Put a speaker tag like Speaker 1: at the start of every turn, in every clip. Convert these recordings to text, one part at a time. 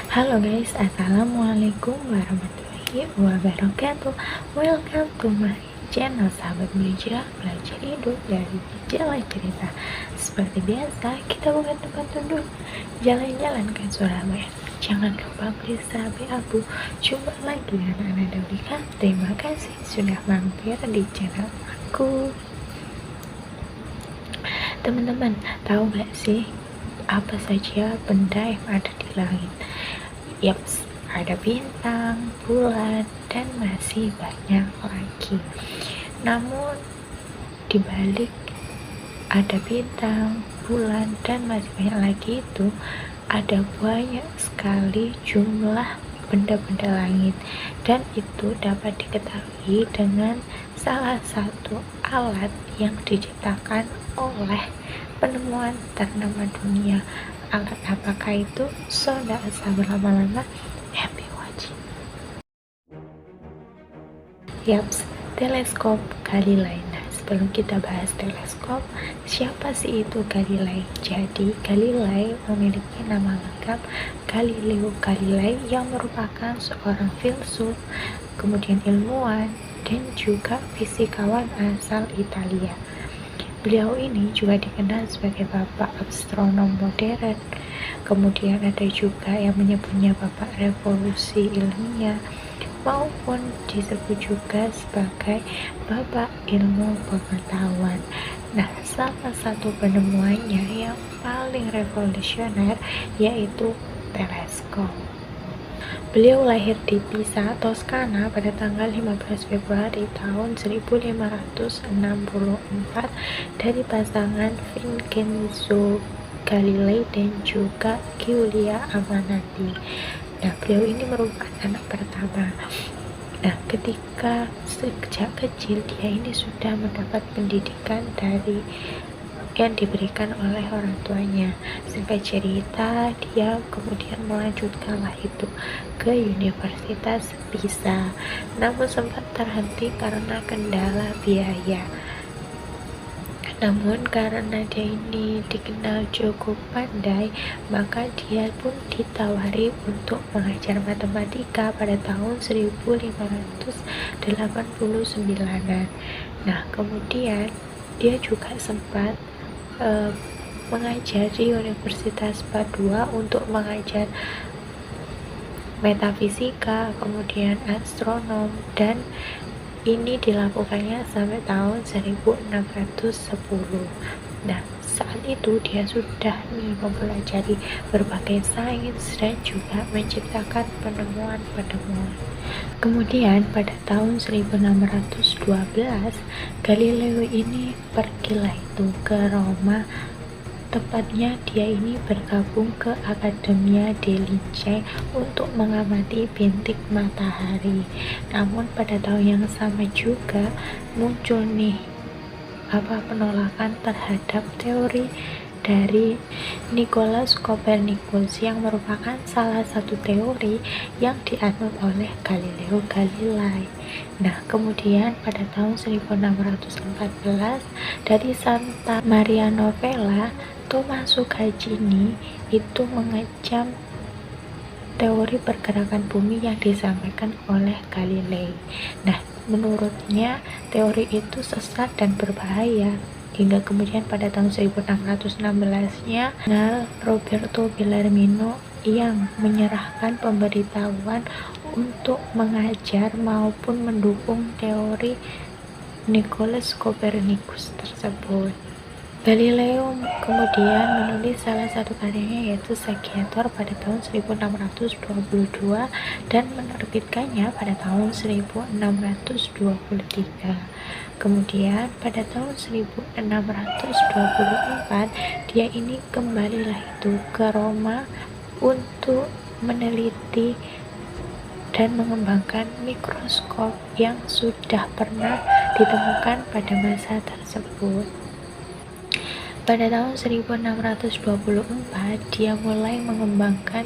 Speaker 1: Halo guys, assalamualaikum warahmatullahi wabarakatuh. Welcome to my channel sahabat belajar hidup dari jalan cerita. Seperti biasa, kita bukan tempat duduk, jalan-jalan ke Surabaya. Jangan lupa beli sahabat abu. Jumpa lagi dengan Ana Daulika. Terima kasih sudah mampir di channel aku. Teman-teman, tahu gak sih apa saja benda yang ada di langit? Yaps, ada bintang, bulan, dan masih banyak lagi. Namun, dibalik ada bintang, bulan, dan masih banyak lagi itu, ada banyak sekali jumlah benda-benda langit, dan itu dapat diketahui dengan salah satu alat yang diciptakan oleh penemuan ternama dunia. Alat apakah itu? So, tidak usah berlama-lama, happy watching. Yaps, teleskop Galilei. Nah, sebelum kita bahas teleskop, siapa sih itu Galilei? Jadi, Galilei memiliki nama lengkap Galileo Galilei yang merupakan seorang filsuf, kemudian ilmuwan, dan juga fisikawan asal Italia. Beliau ini juga dikenal sebagai bapak astronom modern. Kemudian ada juga yang menyebutnya bapak revolusi ilmiah, maupun disebut juga sebagai bapak ilmu pengetahuan. Nah, salah satu penemuannya yang paling revolusioner yaitu teleskop. Beliau lahir di Pisa, Toskana pada tanggal 15 Februari tahun 1564 dari pasangan Vincenzo Galilei dan juga Giulia Amanati. Nah, beliau ini merupakan anak pertama. Nah, ketika sejak kecil dia ini sudah mendapat pendidikan dari yang diberikan oleh orang tuanya. Singkat cerita, dia kemudian melanjutkanlah itu ke Universitas Pisa, namun sempat terhenti karena kendala biaya. Namun karena dia ini dikenal cukup pandai, maka dia pun ditawari untuk mengajar matematika pada tahun 1589-an. Nah, kemudian dia juga sempat mengajar di Universitas Padua untuk mengajar metafisika, kemudian astronom, dan ini dilakukannya sampai tahun 1610. Nah, saat itu dia sudah mempelajari berbagai sains dan juga menciptakan penemuan-penemuan. Kemudian pada tahun 1612 Galileo ini pergilah itu ke Roma. Tepatnya dia ini bergabung ke Accademia dei Lincei untuk mengamati bintik matahari. Namun pada tahun yang sama juga muncul penolakan terhadap teori dari Nicolaus Copernicus yang merupakan salah satu teori yang dianut oleh Galileo Galilei. Nah, kemudian pada tahun 1614 dari Santa Maria Novella, Tommaso Caccini itu mengecam teori pergerakan bumi yang disampaikan oleh Galilei. Nah, menurutnya teori itu sesat dan berbahaya. Hingga kemudian pada tahun 1616-nya, Roberto Bellarmino yang menyerahkan pemberitahuan untuk mengajar maupun mendukung teori Nicolaus Copernicus tersebut. Galileo kemudian menulis salah satu karyanya yaitu Saggiator pada tahun 1622 dan menerbitkannya pada tahun 1623. Kemudian pada tahun 1624 dia ini kembalilah itu ke Roma untuk meneliti dan mengembangkan mikroskop yang sudah pernah ditemukan pada masa tersebut. Pada tahun 1624 dia mulai mengembangkan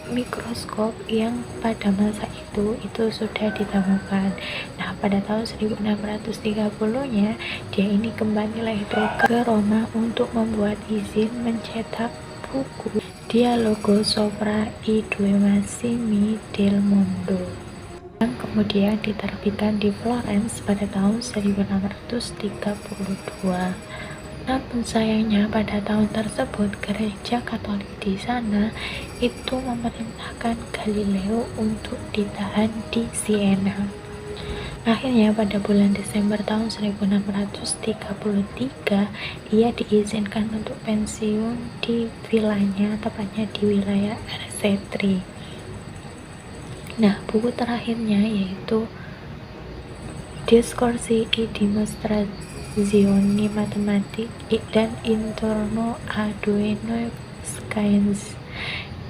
Speaker 1: mikroskop yang pada masa itu sudah ditemukan. Nah, pada tahun 1630-nya dia ini kembali itu ke Roma untuk membuat izin mencetak buku Dialogo sopra I due massimi del mondo, yang kemudian diterbitkan di Florence pada tahun 1632. Namun sayangnya pada tahun tersebut gereja Katolik di sana itu memerintahkan Galileo untuk ditahan di Siena. Akhirnya pada bulan Desember tahun 1633 ia diizinkan untuk pensiun di villanya, tepatnya di wilayah Arcetri. Nah, buku terakhirnya yaitu Discorsi e Dimostrazioni Matematiche dan Intorno a due nuove scienze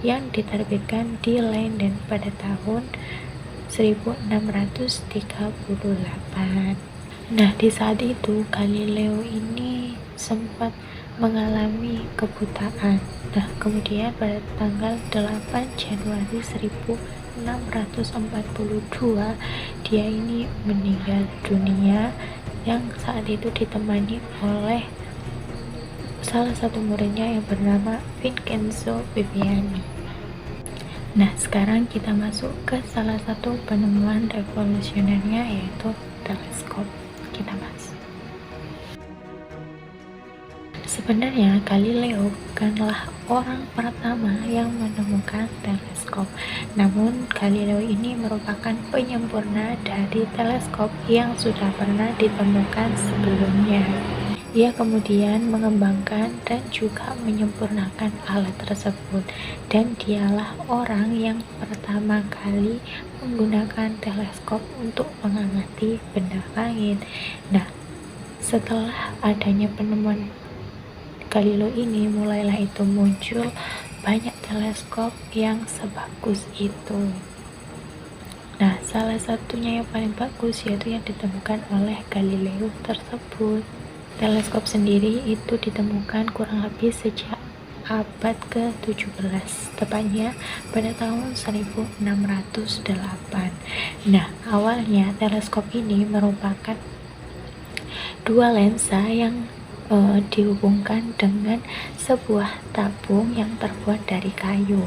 Speaker 1: yang diterbitkan di Leiden pada tahun 1638. Nah, di saat itu Galileo ini sempat mengalami kebutaan. Nah, kemudian pada tanggal 8 Januari 1642 dia ini meninggal dunia, yang saat itu ditemani oleh salah satu muridnya yang bernama Vincenzo Viviani. Nah, sekarang kita masuk ke salah satu penemuan revolusionernya, yaitu teleskop. Kita bahas. Sebenarnya Galileo bukanlah orang pertama yang menemukan teleskop. Namun Galileo ini merupakan penyempurna dari teleskop yang sudah pernah ditemukan sebelumnya. Ia kemudian mengembangkan dan juga menyempurnakan alat tersebut, dan dialah orang yang pertama kali menggunakan teleskop untuk mengamati benda langit. Nah, setelah adanya penemuan Galileo ini, mulailah itu muncul banyak teleskop yang sebagus itu. Nah, salah satunya yang paling bagus yaitu yang ditemukan oleh Galileo tersebut. Teleskop sendiri itu ditemukan kurang lebih sejak abad ke-17, tepatnya pada tahun 1608. Nah, awalnya teleskop ini merupakan dua lensa yang dihubungkan dengan sebuah tabung yang terbuat dari kayu,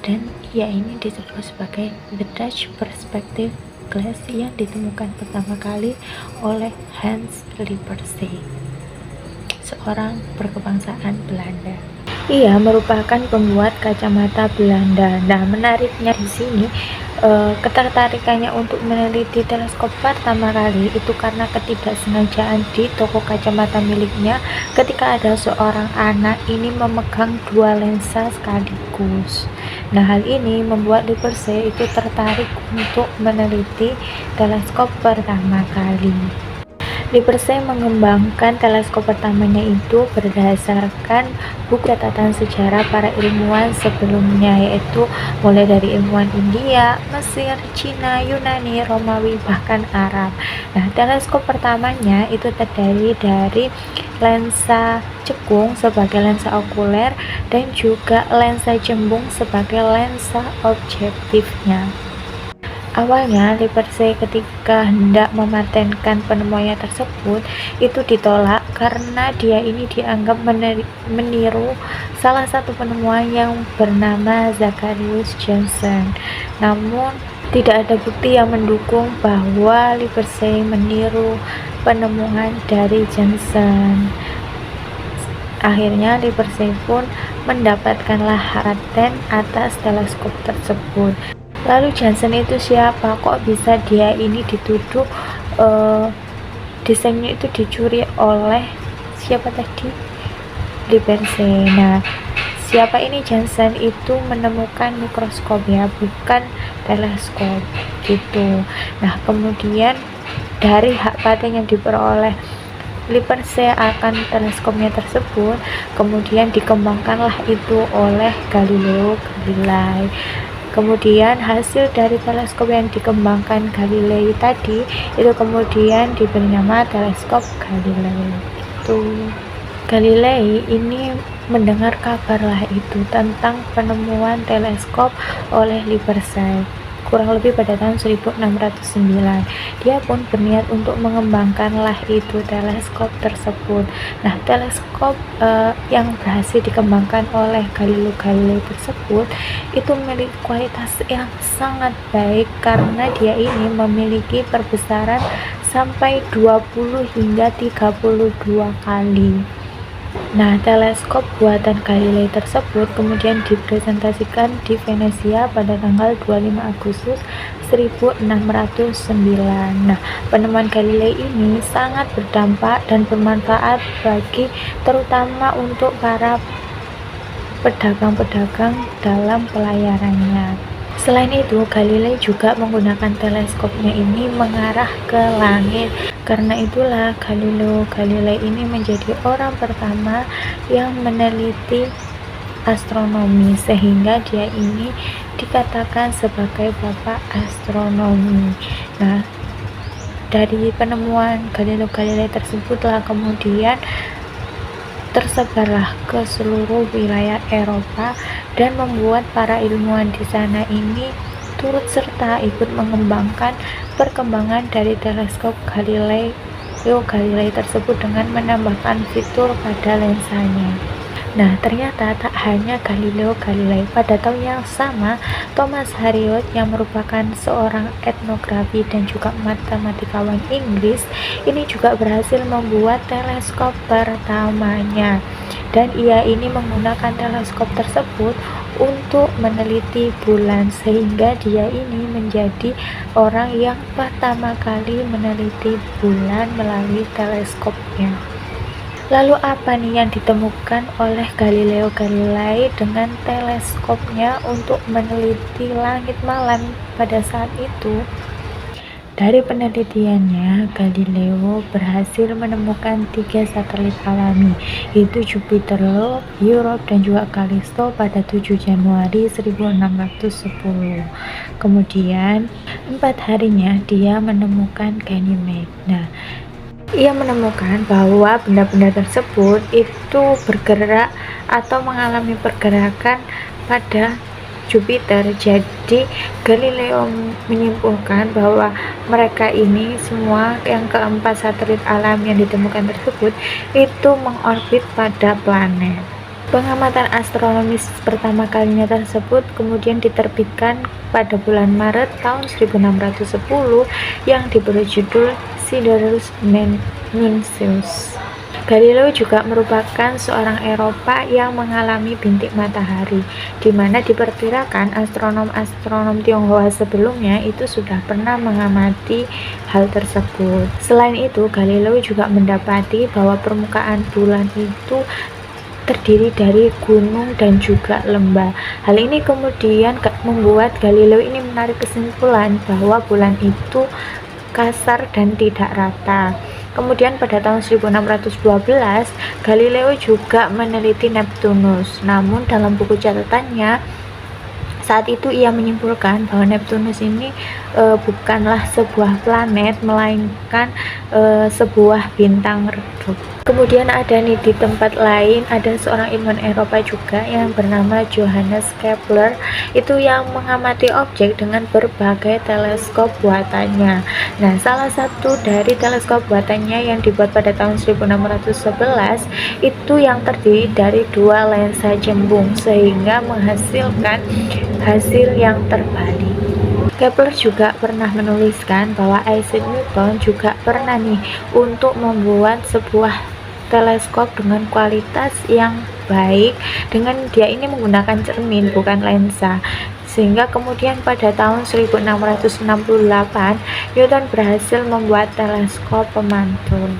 Speaker 1: dan ia ini disebut sebagai the Dutch Perspective Glass yang ditemukan pertama kali oleh Hans Lippershey, seorang berkebangsaan Belanda. Ia merupakan pembuat kacamata Belanda. Nah, menariknya di sini ketertarikannya untuk meneliti teleskop pertama kali itu karena ketidaksengajaan di toko kacamata miliknya ketika ada seorang anak ini memegang dua lensa sekaligus. Nah, hal ini membuat Lippershey itu tertarik untuk meneliti teleskop pertama kali. Lippershey mengembangkan teleskop pertamanya itu berdasarkan buku catatan sejarah para ilmuwan sebelumnya, yaitu mulai dari ilmuwan India, Mesir, Cina, Yunani, Romawi, bahkan Arab. Nah, teleskop pertamanya itu terdiri dari lensa cekung sebagai lensa okuler dan juga lensa cembung sebagai lensa objektifnya. Awalnya Lippershey ketika hendak mematenkan penemuannya tersebut itu ditolak karena dia ini dianggap meniru salah satu penemuan yang bernama Zacharias Janssen. Namun tidak ada bukti yang mendukung bahwa Lippershey meniru penemuan dari Janssen. Akhirnya Lippershey pun mendapatkanlah paten atas teleskop tersebut. Lalu Janssen itu siapa? Kok bisa dia ini dituduh desainnya itu dicuri oleh siapa tadi? Lippershey. Nah, siapa ini Janssen itu menemukan mikroskop ya, bukan teleskop gitu. Nah, kemudian dari hak paten yang diperoleh Lippershey akan teleskopnya tersebut, kemudian dikembangkanlah itu oleh Galileo Galilei. Kemudian hasil dari teleskop yang dikembangkan Galilei tadi itu kemudian diberi nama teleskop Galilei. Galilei ini mendengar kabar lah itu tentang penemuan teleskop oleh Lippershey. kurang lebih pada tahun 1609. Dia pun berniat untuk mengembangkanlah itu teleskop tersebut. Nah, teleskop yang berhasil dikembangkan oleh Galileo Galilei tersebut itu memiliki kualitas yang sangat baik karena dia ini memiliki perbesaran sampai 20 hingga 32 kali. Nah, teleskop buatan Galilei tersebut kemudian dipresentasikan di Venesia pada tanggal 25 Agustus 1609. Nah, penemuan Galilei ini sangat berdampak dan bermanfaat bagi terutama untuk para pedagang-pedagang dalam pelayarannya. Selain itu, Galilei juga menggunakan teleskopnya ini mengarah ke langit. Karena itulah Galileo Galilei ini menjadi orang pertama yang meneliti astronomi, sehingga dia ini dikatakan sebagai bapak astronomi. Nah, dari penemuan Galileo Galilei tersebutlah kemudian tersebarlah ke seluruh wilayah Eropa dan membuat para ilmuwan di sana ini turut serta ikut mengembangkan perkembangan dari teleskop Galileo Galilei tersebut dengan menambahkan fitur pada lensanya. Nah, ternyata tak hanya Galileo Galilei. Pada tahun yang sama, Thomas Harriot yang merupakan seorang etnografi dan juga matematikawan Inggris ini juga berhasil membuat teleskop pertamanya. Dan ia ini menggunakan teleskop tersebut untuk meneliti bulan, sehingga dia ini menjadi orang yang pertama kali meneliti bulan melalui teleskopnya. Lalu apa nih yang ditemukan oleh Galileo Galilei dengan teleskopnya untuk meneliti langit malam pada saat itu? Dari penelitiannya, Galileo berhasil menemukan 3 satelit alami, yaitu Jupiter, Io, Europa, dan juga Callisto pada 7 Januari 1610. Kemudian, 4 harinya dia menemukan Ganymede. Nah, ia menemukan bahwa benda-benda tersebut itu bergerak atau mengalami pergerakan pada Jupiter. Jadi Galileo menyimpulkan bahwa mereka ini semua, yang keempat satelit alam yang ditemukan tersebut, itu mengorbit pada planet. Pengamatan astronomis pertama kalinya tersebut kemudian diterbitkan pada bulan Maret tahun 1610 yang diberi judul Sidereus Nuncius. Galileo juga merupakan seorang Eropa yang mengalami bintik matahari, di mana diperkirakan astronom-astronom Tionghoa sebelumnya itu sudah pernah mengamati hal tersebut. Selain itu, Galileo juga mendapati bahwa permukaan bulan itu terdiri dari gunung dan juga lembah. Hal ini kemudian membuat Galileo ini menarik kesimpulan bahwa bulan itu kasar dan tidak rata. Kemudian pada tahun 1612, Galileo juga meneliti Neptunus. Namun dalam buku catatannya, saat itu ia menyimpulkan bahwa Neptunus ini bukanlah sebuah planet, melainkan sebuah bintang redup. Kemudian ada nih di tempat lain, ada seorang ilmuwan Eropa juga yang bernama Johannes Kepler, itu yang mengamati objek dengan berbagai teleskop buatannya. Nah, salah satu dari teleskop buatannya yang dibuat pada tahun 1611 itu yang terdiri dari 2 lensa jembung, sehingga menghasilkan hasil yang terbalik. Kepler juga pernah menuliskan bahwa Isaac Newton juga pernah nih untuk membuat sebuah teleskop dengan kualitas yang baik, dengan dia ini menggunakan cermin bukan lensa, sehingga kemudian pada tahun 1668 Newton berhasil membuat teleskop pemantul.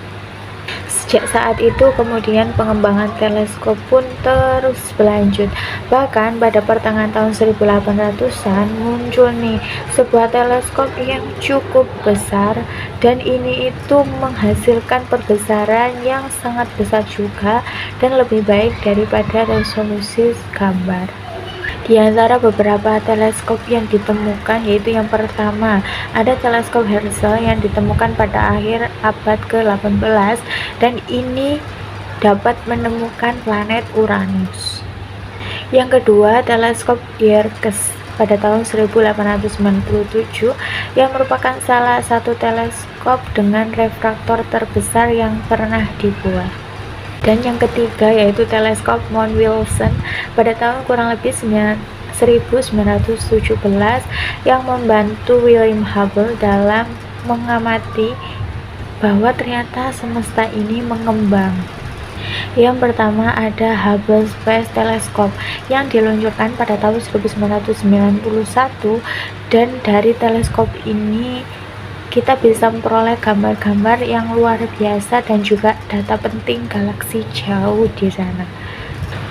Speaker 1: Sejak saat itu kemudian pengembangan teleskop pun terus berlanjut. Bahkan pada pertengahan tahun 1800-an muncul nih sebuah teleskop yang cukup besar, dan ini itu menghasilkan perbesaran yang sangat besar juga dan lebih baik daripada resolusi gambar. Di antara beberapa teleskop yang ditemukan, yaitu yang pertama ada teleskop Herschel yang ditemukan pada akhir abad ke-18, dan ini dapat menemukan planet Uranus. Yang kedua, teleskop Yerkes pada tahun 1897 yang merupakan salah satu teleskop dengan refraktor terbesar yang pernah dibuat. Dan yang ketiga yaitu teleskop Mount Wilson pada tahun kurang lebih 1917 yang membantu William Hubble dalam mengamati bahwa ternyata semesta ini mengembang. Yang pertama ada Hubble Space Telescope yang diluncurkan pada tahun 1991, dan dari teleskop ini kita bisa memperoleh gambar-gambar yang luar biasa dan juga data penting galaksi jauh di sana.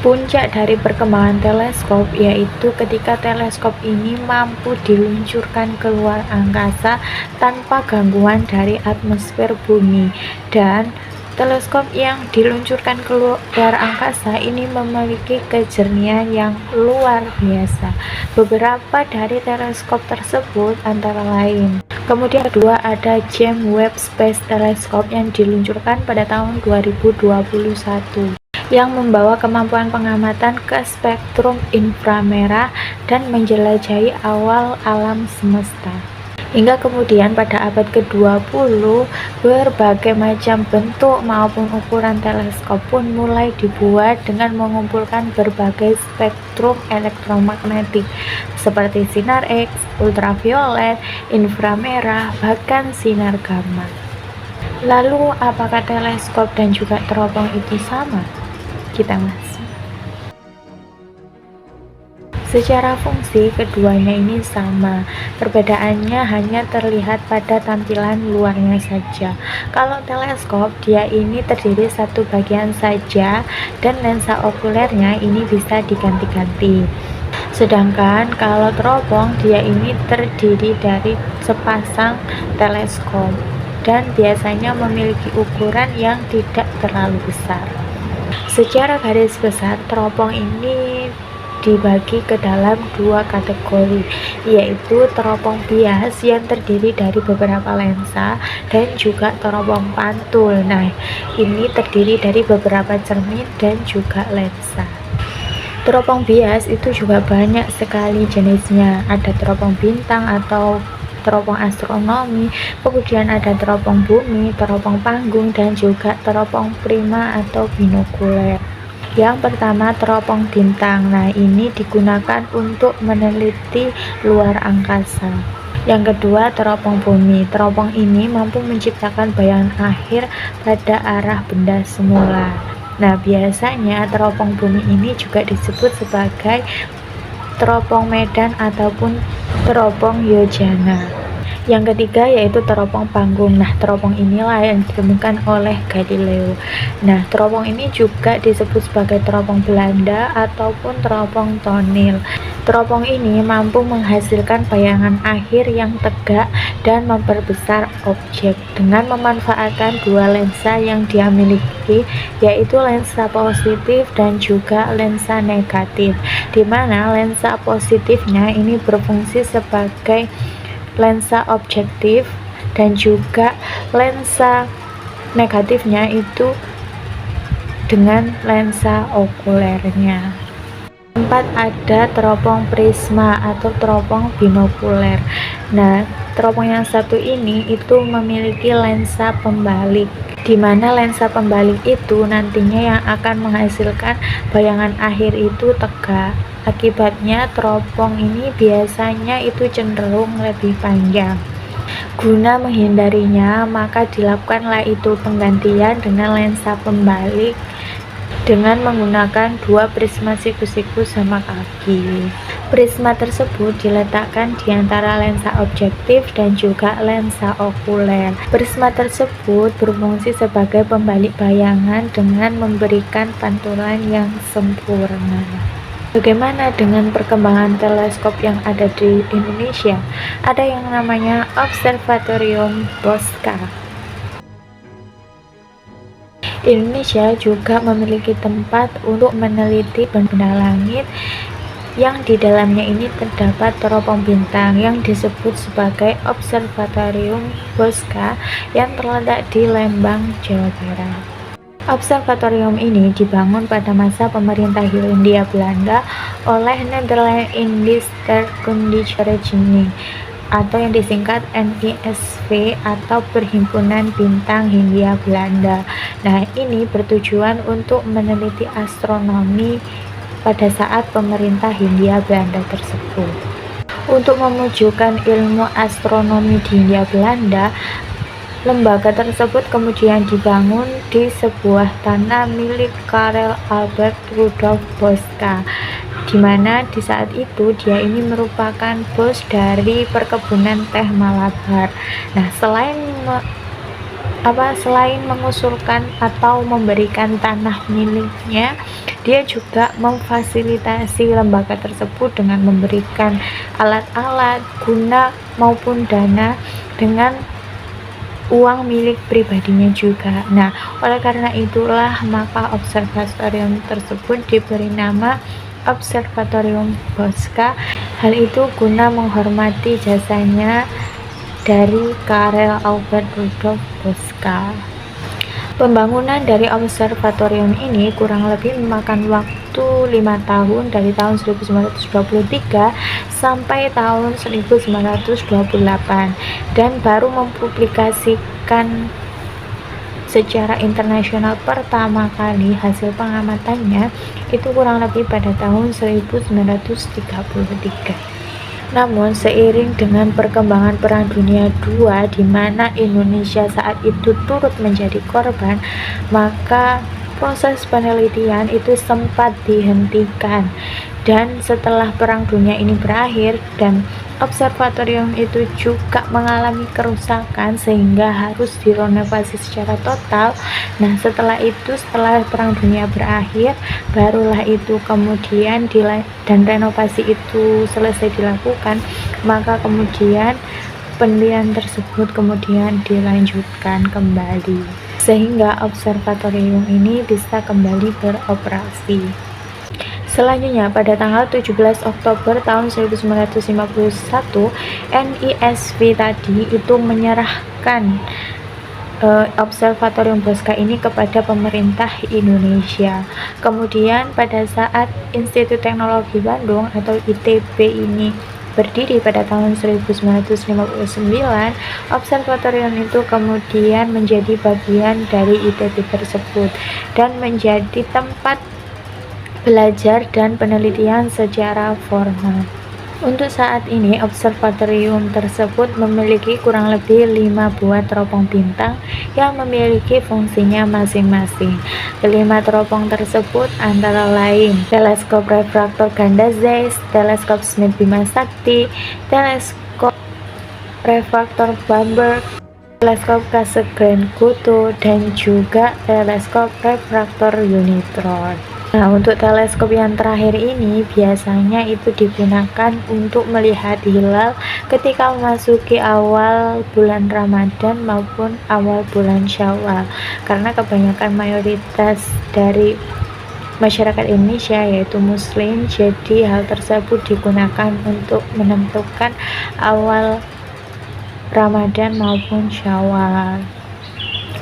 Speaker 1: Puncak dari perkembangan teleskop yaitu ketika teleskop ini mampu diluncurkan ke luar angkasa tanpa gangguan dari atmosfer bumi, dan teleskop yang diluncurkan ke luar angkasa ini memiliki kejernihan yang luar biasa. Beberapa dari teleskop tersebut antara lain. Kemudian kedua ada James Webb Space Telescope yang diluncurkan pada tahun 2021 yang membawa kemampuan pengamatan ke spektrum inframerah dan menjelajahi awal alam semesta. Hingga kemudian pada abad ke-20, berbagai macam bentuk maupun ukuran teleskop pun mulai dibuat dengan mengumpulkan berbagai spektrum elektromagnetik seperti sinar X, ultraviolet, inframerah, bahkan sinar gamma. Lalu apakah teleskop dan juga teropong itu sama? Kita masuk. Secara fungsi keduanya ini sama, perbedaannya hanya terlihat pada tampilan luarnya saja. Kalau teleskop dia ini terdiri satu bagian saja dan lensa okulernya ini bisa diganti-ganti. Sedangkan kalau teropong dia ini terdiri dari sepasang teleskop dan biasanya memiliki ukuran yang tidak terlalu besar. Secara garis besar, teropong ini dibagi ke dalam dua kategori, yaitu teropong bias yang terdiri dari beberapa lensa dan juga teropong pantul. Nah, ini terdiri dari beberapa cermin dan juga lensa. Teropong bias itu juga banyak sekali jenisnya. Ada teropong bintang atau teropong astronomi, kemudian ada teropong bumi, teropong panggung, dan juga teropong prima atau binokuler. Yang pertama teropong bintang. Nah, ini digunakan untuk meneliti luar angkasa. Yang kedua teropong bumi. Teropong ini mampu menciptakan bayangan akhir pada arah benda semula. Nah, biasanya teropong bumi ini juga disebut sebagai teropong medan ataupun teropong Yojana. Yang ketiga yaitu teropong panggung. Nah, teropong inilah yang ditemukan oleh Galileo. Nah, teropong ini juga disebut sebagai teropong Belanda ataupun teropong Tonil. Teropong ini mampu menghasilkan bayangan akhir yang tegak dan memperbesar objek dengan memanfaatkan dua lensa yang dia miliki, yaitu lensa positif dan juga lensa negatif, di mana lensa positifnya ini berfungsi sebagai lensa objektif dan juga lensa negatifnya itu dengan lensa okulernya. Keempat ada teropong prisma atau teropong binokuler. Nah, teropong yang satu ini itu memiliki lensa pembalik, di mana lensa pembalik itu nantinya yang akan menghasilkan bayangan akhir itu tegak. Akibatnya teropong ini biasanya itu cenderung lebih panjang. Guna menghindarinya, maka dilakukanlah itu penggantian dengan lensa pembalik dengan menggunakan dua prisma siku-siku sama kaki. Prisma tersebut diletakkan di antara lensa objektif dan juga lensa okuler. Prisma tersebut berfungsi sebagai pembalik bayangan dengan memberikan pantulan yang sempurna. Bagaimana dengan perkembangan teleskop yang ada di Indonesia? Ada yang namanya Observatorium Bosca. Indonesia juga memiliki tempat untuk meneliti benda langit yang di dalamnya ini terdapat teropong bintang yang disebut sebagai Observatorium Bosca yang terletak di Lembang, Jawa Barat. Observatorium ini dibangun pada masa pemerintah Hindia Belanda oleh Nederland-Indisch Sterrenkundige atau yang disingkat NISV atau Perhimpunan Bintang Hindia Belanda. Nah, ini bertujuan untuk meneliti astronomi pada saat pemerintah Hindia Belanda tersebut. Untuk memajukan ilmu astronomi di Hindia Belanda, lembaga tersebut kemudian dibangun di sebuah tanah milik Karel Albert Rudolf Boska, di mana di saat itu dia ini merupakan bos dari perkebunan teh Malabar. Nah, selain mengusulkan atau memberikan tanah miliknya, dia juga memfasilitasi lembaga tersebut dengan memberikan alat-alat, guna maupun dana dengan uang milik pribadinya juga. Nah, oleh karena itulah maka observatorium tersebut diberi nama Observatorium Boska. Hal itu guna menghormati jasanya dari Karel Albert Rudolf Boska. Pembangunan dari observatorium ini kurang lebih memakan waktu 5 tahun, dari tahun 1923 sampai tahun 1928, dan baru mempublikasikan secara internasional pertama kali hasil pengamatannya itu kurang lebih pada tahun 1933. Namun seiring dengan perkembangan Perang Dunia II di mana Indonesia saat itu turut menjadi korban, maka proses penelitian itu sempat dihentikan. Dan setelah Perang Dunia ini berakhir dan observatorium itu juga mengalami kerusakan sehingga harus direnovasi secara total. Nah, setelah Perang Dunia berakhir, barulah itu kemudian dan renovasi itu selesai dilakukan, maka kemudian penelitian tersebut kemudian dilanjutkan kembali sehingga observatorium ini bisa kembali beroperasi. Selanjutnya, pada tanggal 17 Oktober tahun 1951, NISV tadi itu menyerahkan Observatorium Boska ini kepada pemerintah Indonesia. Kemudian pada saat Institut Teknologi Bandung atau ITB ini berdiri pada tahun 1959, observatorium itu kemudian menjadi bagian dari ITB tersebut dan menjadi tempat belajar dan penelitian secara formal. Untuk saat ini, observatorium tersebut memiliki kurang lebih 5 buah teropong bintang yang memiliki fungsinya masing-masing. Kelima teropong tersebut antara lain teleskop refraktor ganda Zeiss, teleskop Smith Bima Sakti, teleskop refraktor Bamberg, teleskop Cassegrain Goto, dan juga teleskop refraktor Unitron. Nah, untuk teleskop yang terakhir ini biasanya itu digunakan untuk melihat hilal ketika memasuki awal bulan Ramadan maupun awal bulan Syawal, karena kebanyakan mayoritas dari masyarakat Indonesia yaitu Muslim, jadi hal tersebut digunakan untuk menentukan awal Ramadan maupun Syawal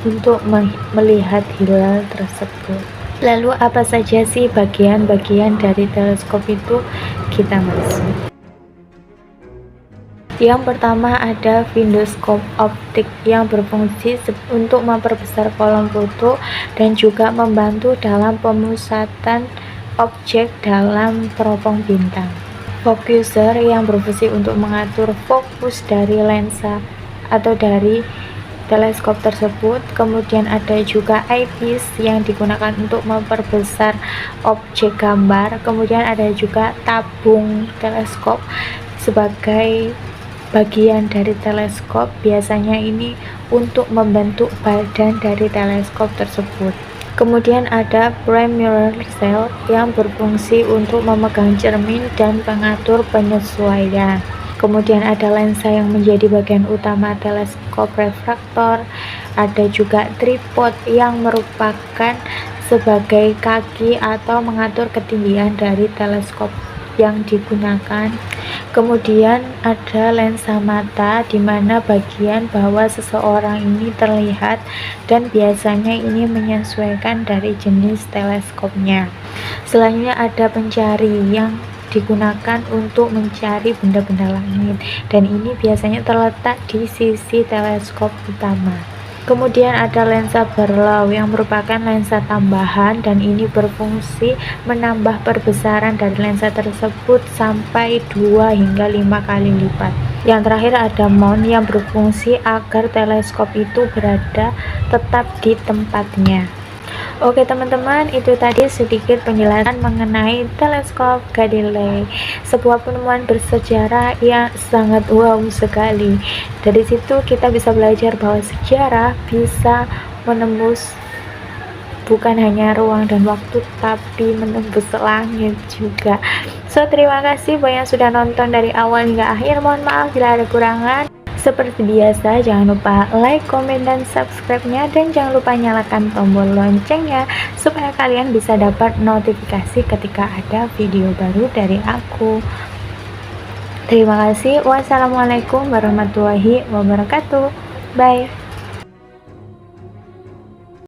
Speaker 1: untuk melihat hilal tersebut. Lalu apa saja sih bagian-bagian dari teleskop itu? Kita masuk. Yang pertama ada findoskop optik yang berfungsi untuk memperbesar kolom foto dan juga membantu dalam pemusatan objek dalam teropong bintang. Focuser yang berfungsi untuk mengatur fokus dari lensa atau dari teleskop tersebut. Kemudian ada juga eyepiece yang digunakan untuk memperbesar objek gambar. Kemudian ada juga tabung teleskop sebagai bagian dari teleskop, biasanya ini untuk membentuk badan dari teleskop tersebut. Kemudian ada prime mirror cell yang berfungsi untuk memegang cermin dan mengatur penyesuaian. Kemudian ada lensa yang menjadi bagian utama teleskop refraktor. Ada juga tripod yang merupakan sebagai kaki atau mengatur ketinggian dari teleskop yang digunakan. Kemudian ada lensa mata, di mana bagian bawah seseorang ini terlihat, dan biasanya ini menyesuaikan dari jenis teleskopnya. Selanjutnya ada pencari yang digunakan untuk mencari benda-benda langit, dan ini biasanya terletak di sisi teleskop utama. Kemudian ada lensa Barlow yang merupakan lensa tambahan, dan ini berfungsi menambah perbesaran dari lensa tersebut sampai 2 hingga 5 kali lipat. Yang terakhir ada mount yang berfungsi agar teleskop itu berada tetap di tempatnya. Oke teman-teman, itu tadi sedikit penjelasan mengenai teleskop Galilei, sebuah penemuan bersejarah yang sangat wow sekali. Dari situ kita bisa belajar bahwa sejarah bisa menembus bukan hanya ruang dan waktu, tapi menembus langit juga. Terima kasih banyak sudah nonton dari awal hingga akhir. Mohon maaf bila ada kurangan. Seperti biasa, jangan lupa like, komen, dan subscribe-nya, dan jangan lupa nyalakan tombol loncengnya supaya kalian bisa dapat notifikasi ketika ada video baru dari aku. Terima kasih. Wassalamualaikum warahmatullahi wabarakatuh. Bye.